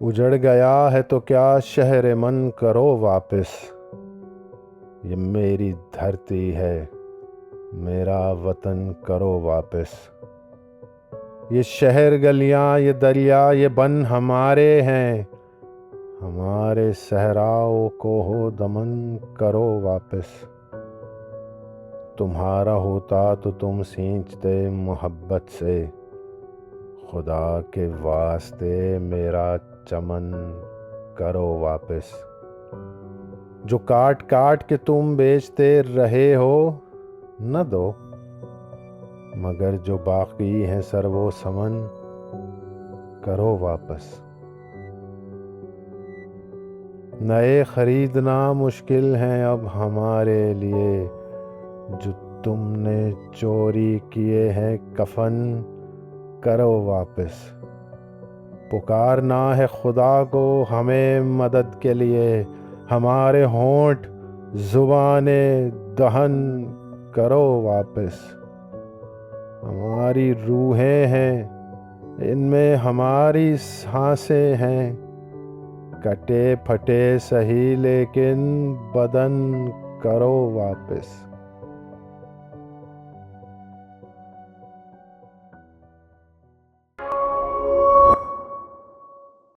उजड़ गया है तो क्या शहर मन करो वापस। ये मेरी धरती है, मेरा वतन करो वापस। ये शहर गलियां, ये दरिया, ये बन हमारे हैं। हमारे सहराओं को हो दमन करो वापस। तुम्हारा होता तो तुम सींचते मोहब्बत से। खुदा के वास्ते मेरा चमन करो वापस। जो काट काट के तुम बेचते रहे हो न दो, मगर जो बाकी है सर वो समन करो वापस। नए खरीदना मुश्किल हैं अब हमारे लिए। जो तुमने चोरी किए हैं कफन करो वापस। पुकारना है खुदा को हमें मदद के लिए। हमारे होंठ जुबाने दहन करो वापस। हमारी रूहें हैं, इनमें हमारी सांसें हैं। कटे फटे सही लेकिन बदन करो वापस।